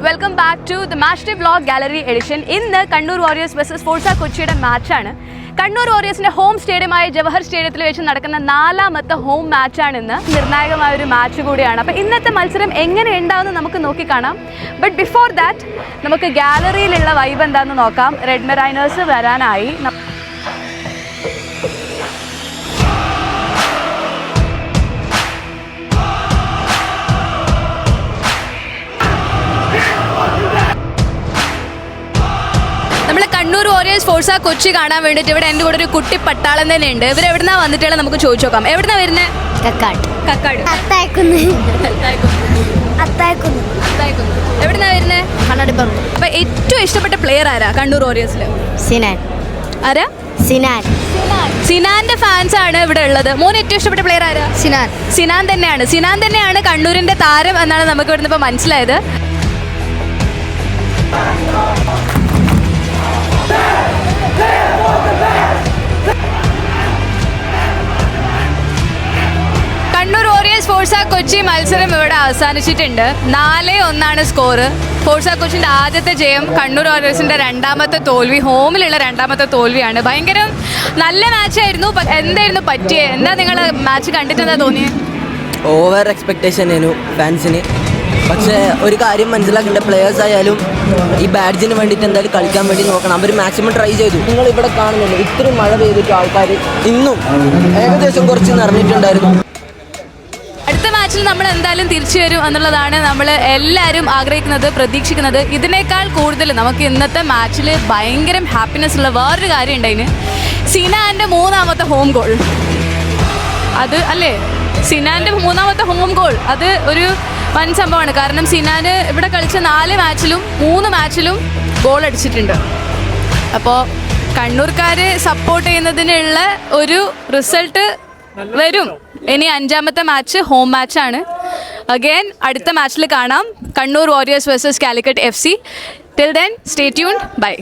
Welcome back to the match day vlog gallery edition. ഇന്ന് Kannur warriors versus Forca കൊച്ചിയുടെ മാച്ചാണ്. കണ്ണൂർ വാരിയേഴ്സിന്റെ ഹോം സ്റ്റേഡിയമായ ജവഹർ സ്റ്റേഡിയത്തിൽ വെച്ച് നടക്കുന്ന 4ാമത്തെ ഹോം മാച്ചാണ് ഇന്ന്. നിർണായകമായ ഒരു മാച്ച് കൂടിയാണ്. അപ്പോൾ ഇന്നത്തെ മത്സരം എങ്ങനെ ഉണ്ടാവുമെന്ന് നമുക്ക് നോക്കിക്കാണാം. ബട്ട് ബിഫോർ ദാറ്റ് നമുക്ക് ഗാലറിയിലുള്ള വൈബ് എന്താണെന്ന് നോക്കാം. റെഡ് മെറൈനേഴ്സ് വരാനായി. കണ്ണൂർ വാരിയേഴ്സ് ഫോഴ്സ കൊച്ചി കാണാൻ വേണ്ടിയിട്ട് ഇവിടെ എൻ്റെ കൂടെ ഒരു കുട്ടി പട്ടാളം തന്നെ ഉണ്ട്. ഇവർ എവിടുന്നാ വന്നിട്ടുള്ളത് നമുക്ക് ചോദിച്ചു നോക്കാം. എവിടുന്നാ വരുന്നത്? കക്കാട്. എവിടുന്നാ വരുന്നത്? കണ്ണാടിപ്പുറം. അപ്പൊ ഏറ്റവും ഇഷ്ടപ്പെട്ട പ്ലെയർ ആരാ കണ്ണൂർ വാരിയേഴ്സിൽ? സിനാൻ. ആരാ? സിനാന്റെ ഫാൻസ് ആണ് ഇവിടെ ഉള്ളത്. മോന് ഏറ്റവും ഇഷ്ടപ്പെട്ട പ്ലെയർ ആരാ? സിനാൻ തന്നെയാണ് കണ്ണൂരിന്റെ താരം എന്നാണ് നമുക്ക് ഇവിടുന്ന് ഇപ്പൊ മനസ്സിലായത്. കണ്ണൂർ വാരിയേഴ്സ് ഫോഴ്സ കൊച്ചി മത്സരം ഇവിടെ അവസാനിച്ചിട്ടുണ്ട്. 4-1 സ്കോർ. ഫോഴ്സ കൊച്ചിന്റെ ആദ്യത്തെ ജയം, കണ്ണൂർ വാരിയേഴ്സിന്റെ രണ്ടാമത്തെ തോൽവി, ഹോമിലുള്ള രണ്ടാമത്തെ തോൽവിയാണ്. ഭയങ്കര നല്ല മാച്ചായിരുന്നു. എന്തായിരുന്നു പറ്റിയത്? എന്താ നിങ്ങൾ മാച്ച് കണ്ടിട്ട് എന്താ തോന്നിയത്? ഓവർ എക്സ്പെക്ടേഷൻ ആയിരുന്നു ഫാൻസിന്. പക്ഷേ ഒരു കാര്യം മനസ്സിലാക്കേണ്ട, പ്ലെയേഴ്സ് ആയാലും ഈ ബാഡ്ജിന് വേണ്ടിയിട്ട് എന്തായാലും കളിക്കാൻ വേണ്ടി നോക്കണം. അവർ മാക്സിമം ട്രൈ ചെയ്തു. നിങ്ങൾ ഇവിടെ കാണുന്നുണ്ട്, ഇത്രയും മഴ പെയ്തിട്ട് ആൾക്കാർ ഇന്നും ഏകദേശം കുറച്ച് നിറഞ്ഞിട്ടുണ്ടായിരുന്നു. അടുത്ത മാച്ചിൽ നമ്മൾ എന്തായാലും തിരിച്ചു വരും എന്നുള്ളതാണ് നമ്മൾ എല്ലാവരും ആഗ്രഹിക്കുന്നത്, പ്രതീക്ഷിക്കുന്നത്. ഇതിനേക്കാൾ കൂടുതൽ നമുക്ക് ഇന്നത്തെ മാച്ചിൽ ഭയങ്കര ഹാപ്പിനെസ് ഉള്ള വേറൊരു കാര്യം ഉണ്ടായിന്. സിനാൻ്റെ 3ാമത്തെ ഹോം ഗോൾ. അത് അല്ലേ, സിനാൻ്റെ 3ാമത്തെ ഹോം ഗോൾ അത് ഒരു വൻ സംഭവമാണ്. കാരണം സിനാന് ഇവിടെ കളിച്ച 4 മാച്ചിലും 3 മാച്ചിലും ഗോൾ അടിച്ചിട്ടുണ്ട്. അപ്പോൾ കണ്ണൂർക്കാർ സപ്പോർട്ട് ചെയ്യുന്നതിനുള്ള ഒരു റിസൾട്ട് വരും. ഇനി 5ാമത്തെ മാച്ച് ഹോം മാച്ചാണ്. അഗെയിൻ അടുത്ത മാച്ചിൽ കാണാം. Kannur warriors versus Calicut FC. Till then stay tuned. By.